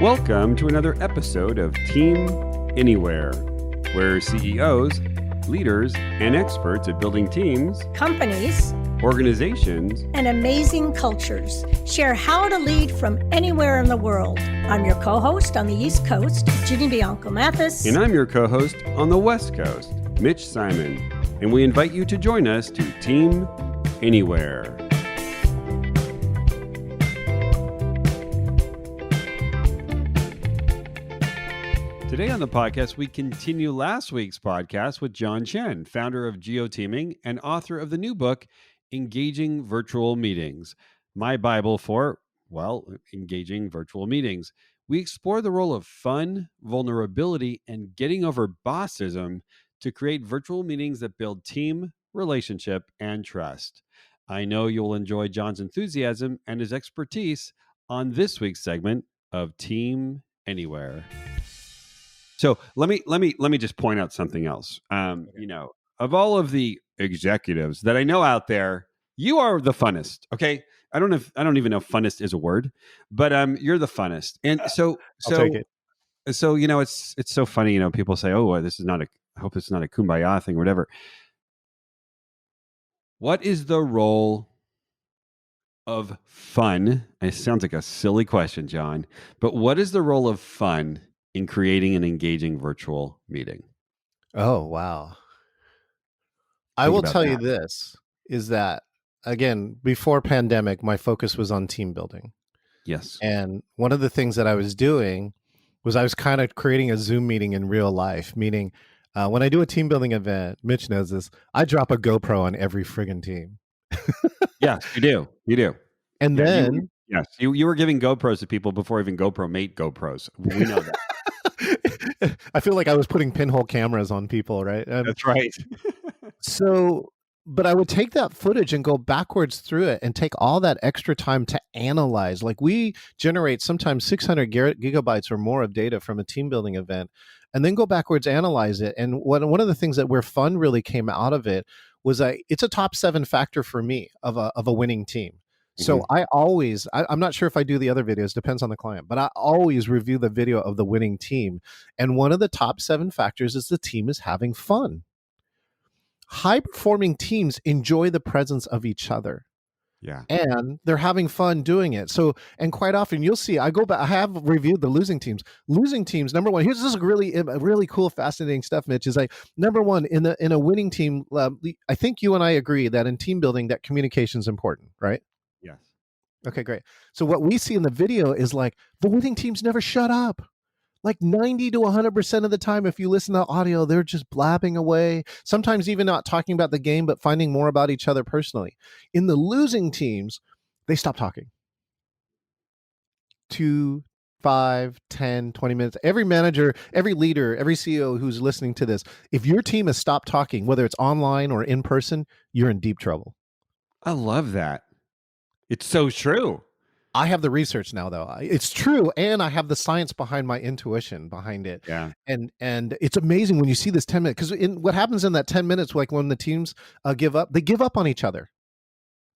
Welcome to another episode of Team Anywhere, where CEOs, leaders, and experts at building teams, companies, organizations, and amazing cultures share how to lead from anywhere in the world. I'm your co-host on the East Coast, Ginny Bianco Mathis. And I'm your co-host on the West Coast, Mitch Simon. And we invite you to join us to Team Anywhere. Today on the podcast, we continue last week's podcast with Chen, founder of GeoTeaming and author of the new book, Engaging Virtual Meetings, my Bible for, engaging virtual meetings. We explore the role of fun, vulnerability, and getting over bossism to create virtual meetings that build team, relationship, and trust. I know you'll enjoy John's enthusiasm and his expertise on this week's segment of Team Anywhere. So let me just point out something else. Of all of the executives that I know out there, you are the funnest. Okay, I don't even know if funnest is a word, but you're the funnest. And so I'll take it. So it's so funny. People say, "Oh, I hope it's not a kumbaya thing or whatever." What is the role of fun? It sounds like a silly question, John, but what is the role of fun in creating an engaging virtual meeting? Oh, wow. I will tell you this, is that, again, before pandemic, my focus was on team building. Yes. And one of the things that I was doing was I was kind of creating a Zoom meeting in real life, meaning when I do a team building event, Mitch knows this, I drop a GoPro on every friggin' team. Yes, you do. You do. And then... Yes, you were giving GoPros to people before even GoPro made GoPros. We know that. I feel like I was putting pinhole cameras on people, right? That's right. But I would take that footage and go backwards through it and take all that extra time to analyze. Like, we generate sometimes 600 gigabytes or more of data from a team building event, and then go backwards, analyze it. And one of the things where fun really came out of it was it's a top 7 factor for me of a winning team. So I'm not sure if I do the other videos, depends on the client, but I always review the video of the winning team. And one of the top 7 factors is the team is having fun. High performing teams enjoy the presence of each other. Yeah. And they're having fun doing it. So, and quite often you'll see, I go back, I have reviewed the losing teams. Losing teams, number one, here's this really cool, fascinating stuff, Mitch, is like, number one, in a winning team, I think you and I agree that in team building, that communication is important, right? Yes. Okay, great. So what we see in the video is like the winning teams never shut up. Like 90 to 100% of the time, if you listen to audio, they're just blabbing away. Sometimes even not talking about the game, but finding more about each other personally. In the losing teams, they stop talking. 2, 5, 10, 20 minutes. Every manager, every leader, every CEO who's listening to this, if your team has stopped talking, whether it's online or in person, you're in deep trouble. I love that. It's so true. I have the research now, though. It's true, and I have the science behind my intuition behind it. Yeah. And it's amazing when you see this 10 minutes, because what happens in that 10 minutes, like when the teams give up, they give up on each other.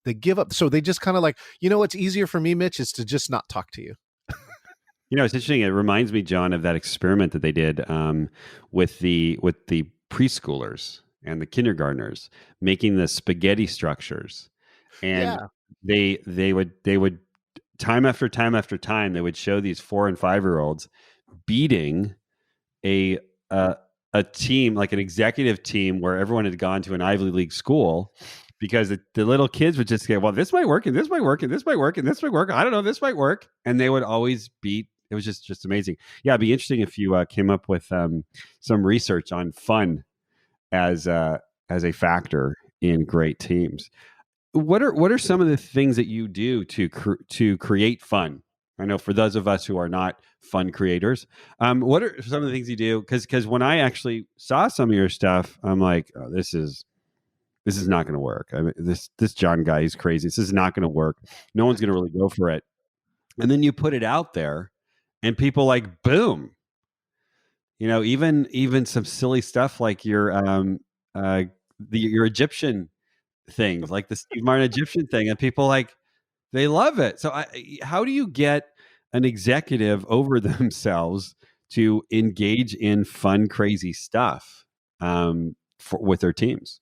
They give up. So they just kind of like, what's easier for me, Mitch, is to just not talk to you. It's interesting. It reminds me, John, of that experiment that they did with the preschoolers and the kindergartners, making the spaghetti structures. And they would time after time after time, they would show these 4 and 5-year-olds beating a team, like an executive team where everyone had gone to an Ivy League school, because the little kids would just say, well, this might work, and this might work, and this might work, and this might work. I don't know, this might work. And they would always beat. It was just amazing. Yeah, it'd be interesting if you came up with some research on fun as a factor in great teams. What are some of the things that you do to create fun? I know for those of us who are not fun creators, what are some of the things you do? Because when I actually saw some of your stuff, I'm like, oh, this is not going to work. I mean, this John guy, he's crazy. This is not going to work. No one's going to really go for it. And then you put it out there, and people like, boom. Even some silly stuff like your Egyptian things, like the Steve Martin Egyptian thing, and people they love it. So how do you get an executive over themselves to engage in fun, crazy stuff with their teams.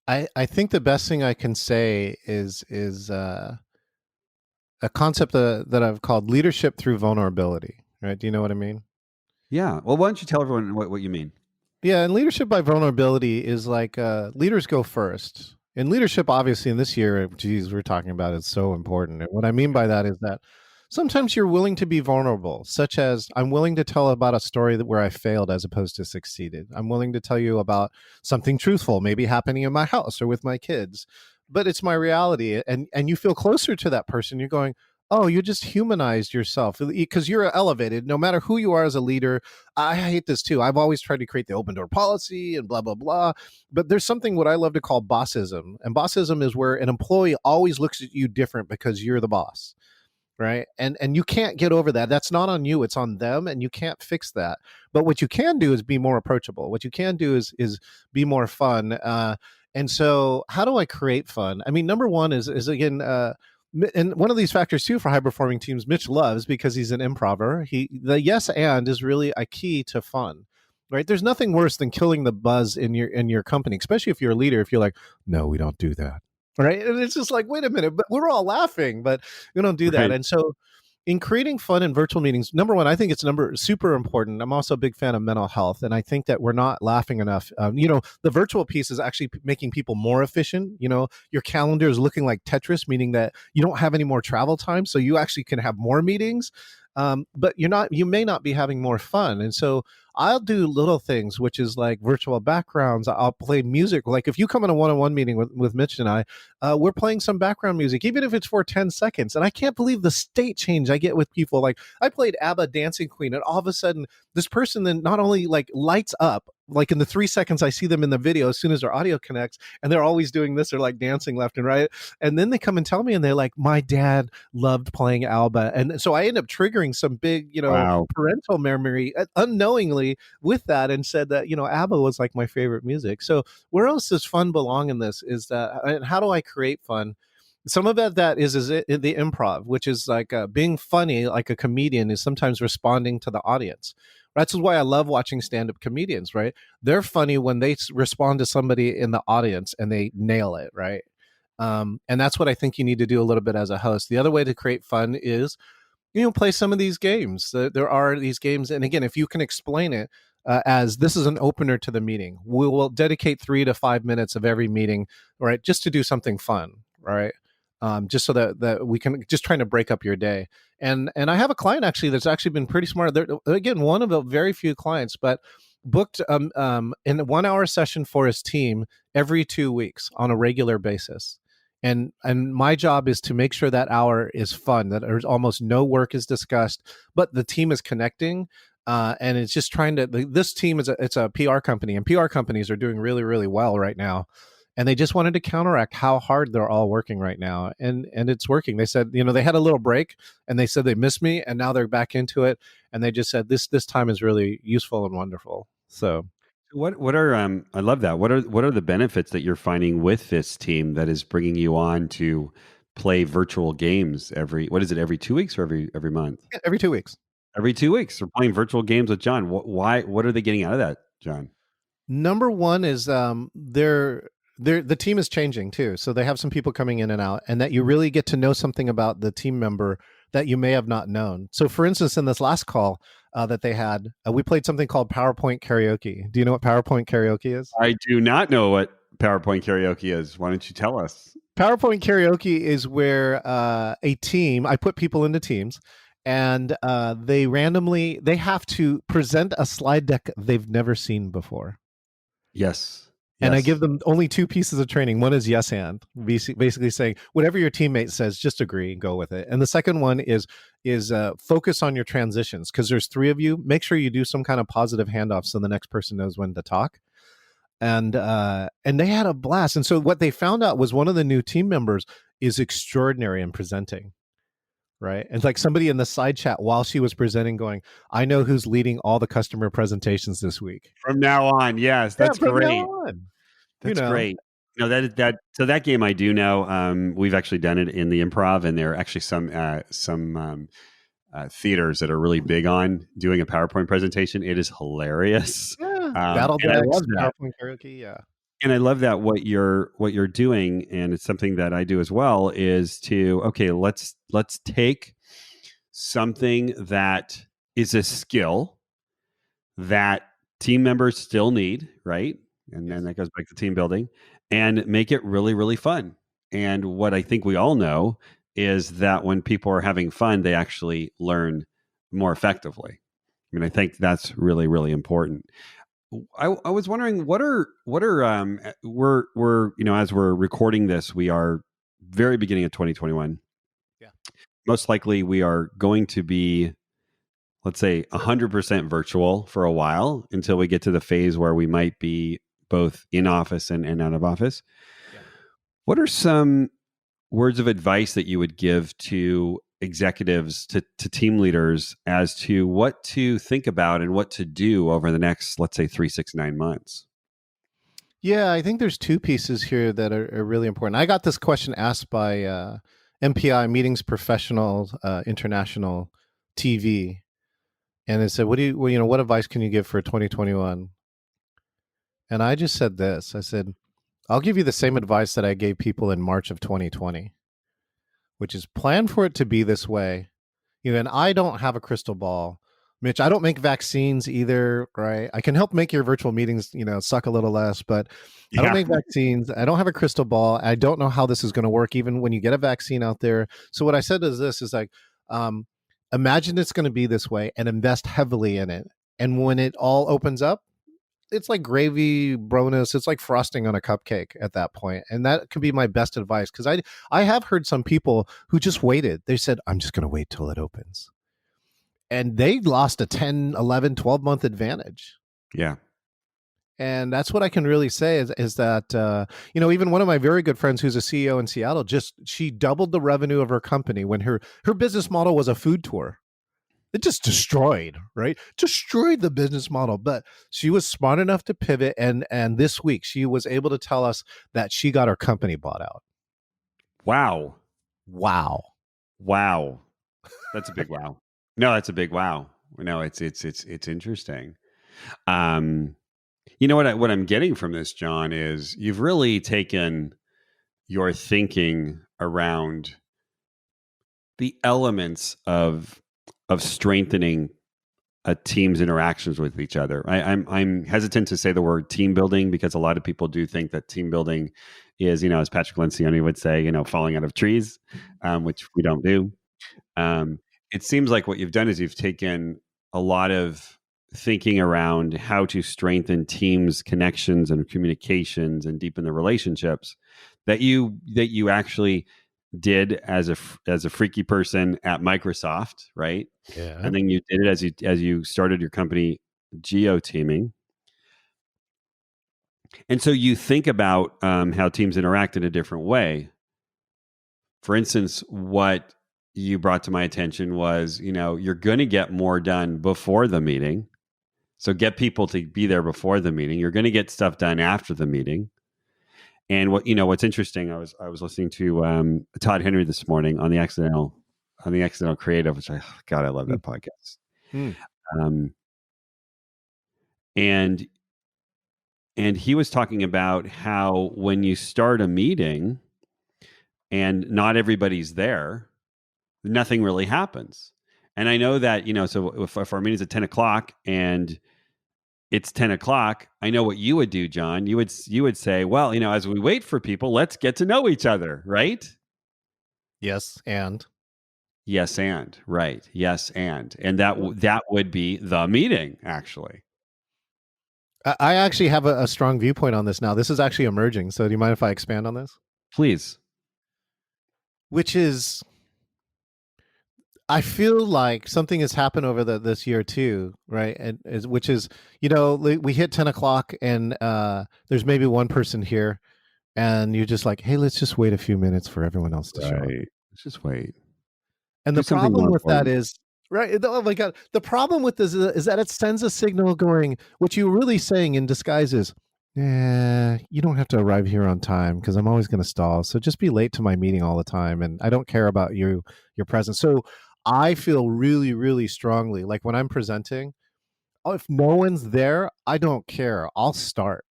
I think the best thing I can say is a concept that I've called leadership through vulnerability. Right? Do you know what I mean? Yeah. Well, why don't you tell everyone what you mean? Yeah, and leadership by vulnerability is like leaders go first. And leadership, obviously, in this year, geez, we're talking about is so important. And what I mean by that is that sometimes you're willing to be vulnerable, such as I'm willing to tell about a story where I failed as opposed to succeeded. I'm willing to tell you about something truthful, maybe happening in my house or with my kids, but it's my reality. And you feel closer to that person. You're going, oh, you just humanized yourself because you're elevated. No matter who you are as a leader, I hate this too. I've always tried to create the open door policy and blah, blah, blah. But there's something what I love to call bossism. And bossism is where an employee always looks at you different because you're the boss. Right. And you can't get over that. That's not on you. It's on them. And you can't fix that. But what you can do is be more approachable. What you can do is be more fun. And so how do I create fun? I mean, number one is again, and one of these factors too for high performing teams, Mitch loves because he's an improver. The yes and is really a key to fun, right? There's nothing worse than killing the buzz in your company, especially if you're a leader. If you're like, no, we don't do that, right? And it's just like, wait a minute, but we're all laughing, but we don't do that. Right. And so, in creating fun in virtual meetings, number one, I think it's super important. I'm also a big fan of mental health, and I think that we're not laughing enough. The virtual piece is actually making people more efficient. Your calendar is looking like Tetris, meaning that you don't have any more travel time, so you actually can have more meetings. But you may not be having more fun. And so I'll do little things, which is like virtual backgrounds. I'll play music. Like if you come in a one-on-one meeting with Mitch and I, we're playing some background music, even if it's for 10 seconds. And I can't believe the state change I get with people. Like I played ABBA Dancing Queen, and all of a sudden this person then not only like lights up, like in the 3 seconds I see them in the video, as soon as their audio connects, and they're always doing this, they're like dancing left and right. And then they come and tell me, and they're like, my dad loved playing ABBA. And so I end up triggering some big, Wow. parental memory unknowingly with that, and said that, ABBA was like my favorite music. So where else does fun belong in this is that, and how do I create fun? Some of that is the improv, which is like being funny, like a comedian is sometimes responding to the audience. That's why I love watching stand-up comedians, right? They're funny when they respond to somebody in the audience and they nail it, right? And that's what I think you need to do a little bit as a host. The other way to create fun is, play some of these games. There are these games. And again, if you can explain it as this is an opener to the meeting, we will dedicate 3 to 5 minutes of every meeting, right, just to do something fun, right? Just so that we can just trying to break up your day. And I have a client actually that's actually been pretty smart. They're, again, one of the very few clients, but booked in a 1 hour session for his team every 2 weeks on a regular basis. And my job is to make sure that hour is fun, that there's almost no work is discussed, but the team is connecting. And it's just trying to, this team it's a PR company, and PR companies are doing really, really well right now. And they just wanted to counteract how hard they're all working right now. And it's working. They said, they had a little break, and they said they missed me, and now they're back into it. And they just said this time is really useful and wonderful. So what are I love that. What are the benefits that you're finding with this team that is bringing you on to play virtual games every 2 weeks or every month? yeah, every 2 weeks. Every 2 weeks, they're playing virtual games with John. What are they getting out of that, John? Number one is the team is changing too. So they have some people coming in and out, and that you really get to know something about the team member that you may have not known. So for instance, in this last call that they had, we played something called PowerPoint karaoke. Do you know what PowerPoint karaoke is? I do not know what PowerPoint karaoke is. Why don't you tell us? PowerPoint karaoke is where a team, I put people into teams, and they have to present a slide deck they've never seen before. Yes. And I give them only 2 pieces of training. One is yes and, basically saying whatever your teammate says, just agree and go with it. And the second one is focus on your transitions, because there's 3 of you. Make sure you do some kind of positive handoff so the next person knows when to talk. And they had a blast. And so what they found out was one of the new team members is extraordinary in presenting. Right. And like somebody in the side chat while she was presenting going, I know who's leading all the customer presentations this week. From now on. Yes. That's great. Now on. That's great. No, so that game I do know. We've actually done it in the improv, and there are actually some theaters that are really big on doing a PowerPoint presentation. It is hilarious. Yeah. And I Battledecks, love that. PowerPoint karaoke. Yeah. And I love that what you're doing, and it's something that I do as well, is to, okay, let's take something that is a skill that team members still need, right? And then that goes back to team building, and make it really, really fun. And what I think we all know is that when people are having fun, they actually learn more effectively. I mean, I think that's really, really important. I was wondering, what are we're as we're recording this, we are very beginning of 2021. Yeah. Most likely we are going to be, let's say, 100% virtual for a while, until we get to the phase where we might be both in office and out of office. Yeah. What are some words of advice that you would give to executives, to team leaders, as to what to think about and what to do over the next, let's say, 3, 6, 9 months? Yeah, I think there's two pieces here that are really important. I got this question asked by MPI, Meetings Professional International TV, and it said, what advice can you give for 2021? And I just said this. I said, I'll give you the same advice that I gave people in March of 2020, which is plan for it to be this way. And I don't have a crystal ball, Mitch. I don't make vaccines either, right? I can help make your virtual meetings, suck a little less, but I don't make vaccines. I don't have a crystal ball. I don't know how this is going to work, even when you get a vaccine out there. So what I said is this: is like, imagine it's going to be this way and invest heavily in it. And when it all opens up, it's like gravy bonus. It's like frosting on a cupcake at that point. And that could be my best advice, because I have heard some people who just waited. They said, I'm just going to wait till it opens. And they lost a 10, 11, 12-month advantage. Yeah. And that's what I can really say is that, even one of my very good friends who's a CEO in Seattle, she doubled the revenue of her company when her business model was a food tour. It just destroyed the business model. But she was smart enough to pivot. And this week she was able to tell us that she got her company bought out. Wow. That's a big wow. No, that's a big wow. No, it's interesting. What I'm getting from this, John, is you've really taken your thinking around the elements of strengthening a team's interactions with each other. I'm hesitant to say the word team building, because a lot of people do think that team building is, as Patrick Lencioni would say, falling out of trees, which we don't do. It seems like what you've done is you've taken a lot of thinking around how to strengthen teams' connections and communications and deepen the relationships that you actually did as a freaky person at Microsoft, right? Yeah. And then you did it as you started your company, Geo Teaming. And so you think about how teams interact in a different way. For instance, what you brought to my attention was, you're going to get more done before the meeting. So get people to be there before the meeting. You're going to get stuff done after the meeting. And what's interesting, I was listening to Todd Henry this morning on the Accidental Creative, which I love that podcast. And he was talking about how when you start a meeting and not everybody's there, nothing really happens. And I know that, so if our meeting's at 10 o'clock and it's 10 o'clock, I know what you would do, John. You would say, well, as we wait for people, let's get to know each other, right? Yes, and. Right. Yes, and that would be the meeting, actually. I actually have a strong viewpoint on this now. This is actually emerging. So do you mind if I expand on this? Please. Which is, I feel like something has happened over this year too, right? And which is, we hit 10 o'clock and there's maybe one person here, and you're just like, hey, let's just wait a few minutes for everyone else to show up. Let's just wait. And the problem with that is, right? Oh my God. The problem with this is that it sends a signal going, what you're really saying in disguise is, you don't have to arrive here on time because I'm always going to stall. So just be late to my meeting all the time. And I don't care about your presence. So I feel really, really strongly like when I'm presenting, oh, if no one's there, I don't care. I'll start.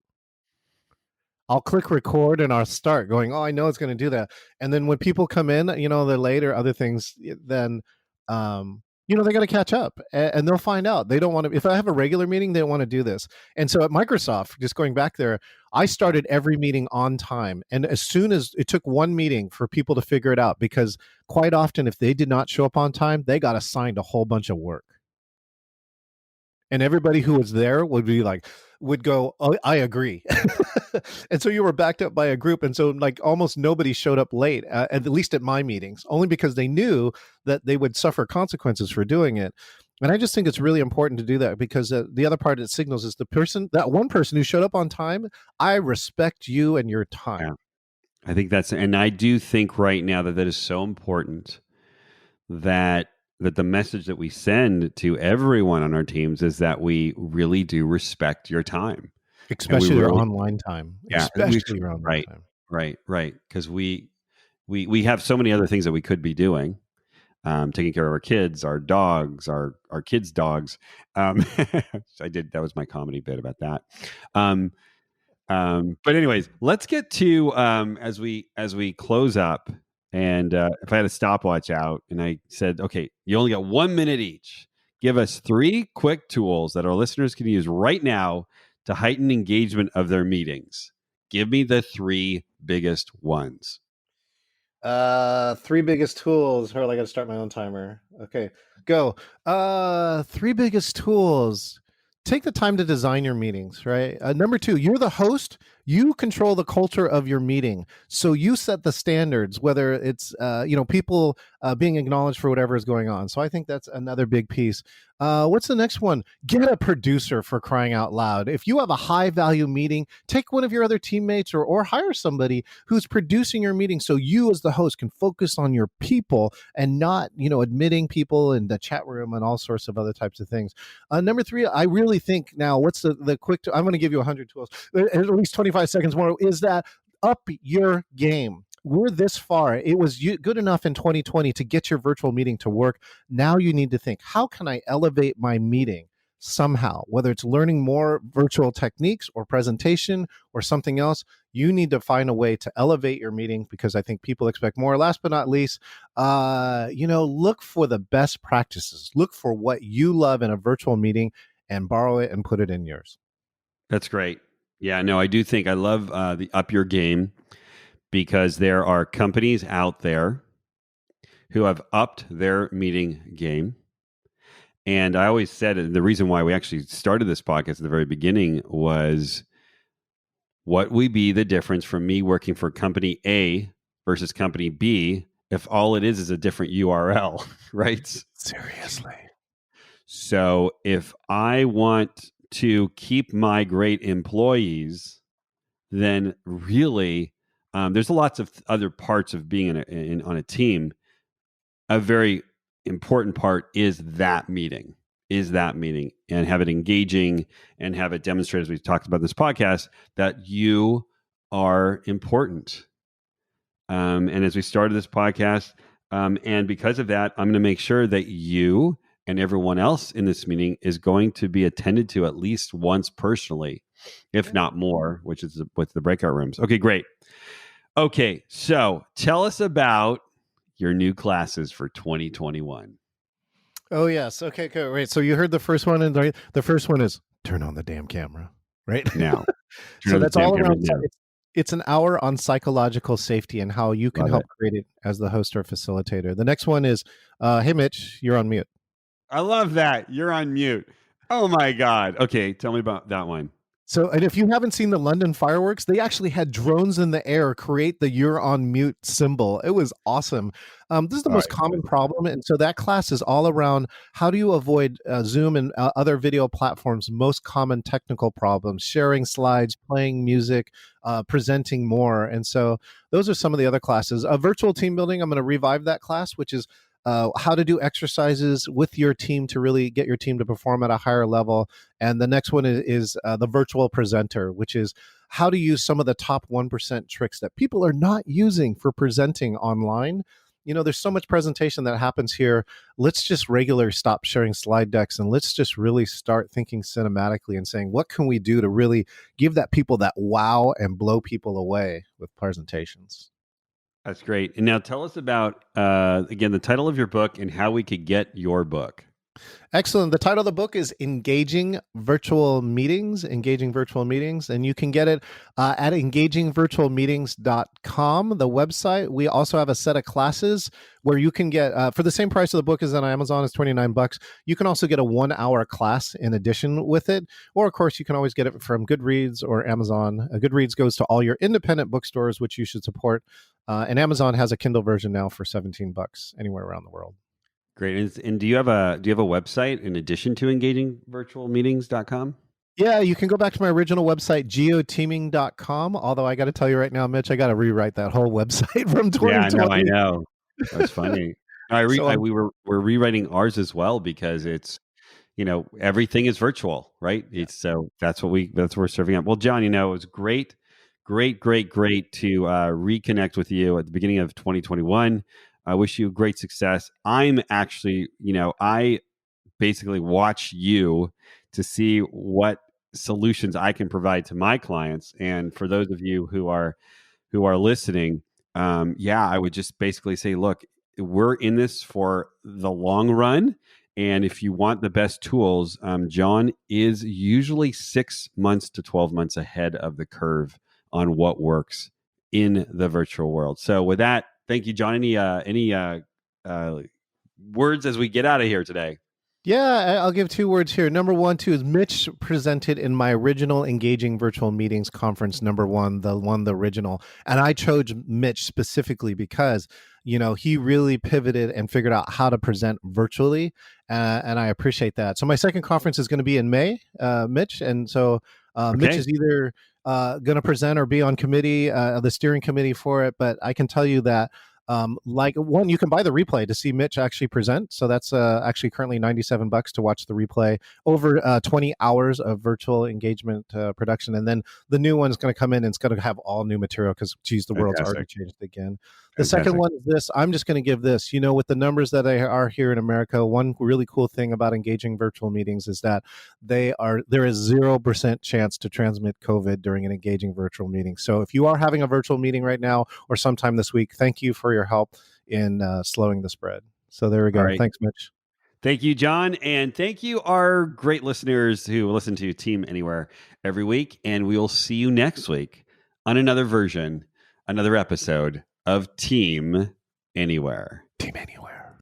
I'll click record and I'll start going, oh, I know it's going to do that. And then when people come in, they're late or other things, then, they got to catch up and they'll find out. They don't want to, if I have a regular meeting, they don't want to do this. And so at Microsoft, just going back there, I started every meeting on time. And as soon as it took one meeting for people to figure it out, because quite often, if they did not show up on time, they got assigned a whole bunch of work. And everybody who was there would go, oh, I agree. And so you were backed up by a group. And so like almost nobody showed up late, at least at my meetings, only because they knew that they would suffer consequences for doing it. And I just think it's really important to do that because the other part it signals is that one person who showed up on time, I respect you and your time. Yeah. I think and I do think right now that is so important that the message that we send to everyone on our teams is that we really do respect your time. Especially your online time. Yeah, especially your online time. Right. Because we have so many other things that we could be doing, taking care of our kids, our dogs, our kids' dogs. That was my comedy bit about that. But anyways, let's get to as we close up. And if I had a stopwatch out and I said, okay, you only got 1 minute each, give us 3 quick tools that our listeners can use right now to heighten engagement of their meetings. Give me the 3 biggest ones. 3 biggest tools. Hold on, I got to start my own timer. Okay, go. 3 biggest tools. Take the time to design your meetings, right? Number 2, you're the host. You control the culture of your meeting. So you set the standards, whether it's, people being acknowledged for whatever is going on. So I think that's another big piece. What's the next one? Get a producer, for crying out loud. If you have a high value meeting, take one of your other teammates or hire somebody who's producing your meeting so you as the host can focus on your people and not, admitting people in the chat room and all sorts of other types of things. Number 3, I really think now, what's the quick, I'm going to give you 100 tools, at least 25 seconds more, is that up your game. We're this far. It was good enough in 2020 to get your virtual meeting to work. Now you need to think, how can I elevate my meeting somehow? Whether it's learning more virtual techniques or presentation or something else, you need to find a way to elevate your meeting because I think people expect more. Last but not least, look for the best practices. Look for what you love in a virtual meeting and borrow it and put it in yours. That's great. Yeah, no, I do think I love the up your game because there are companies out there who have upped their meeting game. And I always said the reason why we actually started this podcast at the very beginning was what would be the difference from me working for company A versus company B if all it is a different URL, right? Seriously. So if I want to keep my great employees, then really there's lots of other parts of being on a team. A very important part is that meeting, and have it engaging and have it demonstrate, as we've talked about in this podcast, that you are important. And as we started this podcast, and because of that, I'm going to make sure that you and everyone else in this meeting is going to be attended to at least once personally, if not more, which is with the breakout rooms. Okay, great. Okay, so tell us about your new classes for 2021. Oh, yes. Okay, good. Right. So you heard the first one, and the first one is turn on the damn camera, right? Now. So that's all around. It's an hour on psychological safety and how you can help create it as the host or facilitator. The next one is, hey, Mitch, you're on mute. I love that. You're on mute. Oh, my God. Okay, tell me about that one. So, and if you haven't seen the London fireworks, they actually had drones in the air create the "you're on mute" symbol. It was awesome. This is the most common problem. And so that class is all around how do you avoid Zoom and other video platforms' most common technical problems, sharing slides, playing music, presenting more. And so those are some of the other classes. Virtual team building, I'm going to revive that class, which is how to do exercises with your team to really get your team to perform at a higher level. And the next one is the virtual presenter, which is how to use some of the top 1% tricks that people are not using for presenting online. there's so much presentation that happens here. Let's just regularly stop sharing slide decks and let's just really start thinking cinematically and saying, what can we do to really give that people that wow and blow people away with presentations? That's great. And now tell us about, again, the title of your book and how we could get your book. Excellent. The title of the book is Engaging Virtual Meetings, and you can get it at engagingvirtualmeetings.com, the website. We also have a set of classes where you can get, for the same price of the book as on Amazon, is $29. You can also get a 1-hour class in addition with it. Or, of course, you can always get it from Goodreads or Amazon. Goodreads goes to all your independent bookstores, which you should support. And Amazon has a Kindle version now for $17 anywhere around the world. Great. And do you have a website in addition to engagingvirtualmeetings.com? Yeah, you can go back to my original website, geoteaming.com. Although I got to tell you right now, Mitch, I got to rewrite that whole website from 2020. Yeah, I know. That's funny. We're rewriting ours as well because it's, everything is virtual, right? Yeah. So that's what we're serving up. Well, John, it was great to reconnect with you at the beginning of 2021. I wish you great success. I'm actually, I basically watch you to see what solutions I can provide to my clients. And for those of you who are listening, I would just basically say, look, we're in this for the long run. And if you want the best tools, John is usually 6 months to 12 months ahead of the curve on what works in the virtual world. So with that, thank you, John. Any words as we get out of here today? Yeah, I'll give 2 words here. Number 1, too, is Mitch presented in my original Engaging Virtual Meetings conference, number 1, the original. And I chose Mitch specifically because, he really pivoted and figured out how to present virtually. And I appreciate that. So my second conference is going to be in May, Mitch. And so okay. Mitch is either going to present or be on committee, the steering committee for it. But I can tell you that you can buy the replay to see Mitch actually present. So that's actually currently $97 to watch the replay over 20 hours of virtual engagement production. And then the new one is going to come in and it's going to have all new material because, geez, the world's already changed again. The second one is this. I'm just going to give this, with the numbers that are here in America, one really cool thing about engaging virtual meetings is that there is 0% chance to transmit COVID during an engaging virtual meeting. So if you are having a virtual meeting right now or sometime this week, thank you for your help in slowing the spread. So there we go. Right. Thanks, Mitch. Thank you, John. And thank you, our great listeners who listen to Team Anywhere every week. And we will see you next week on another episode of Team Anywhere. Team Anywhere.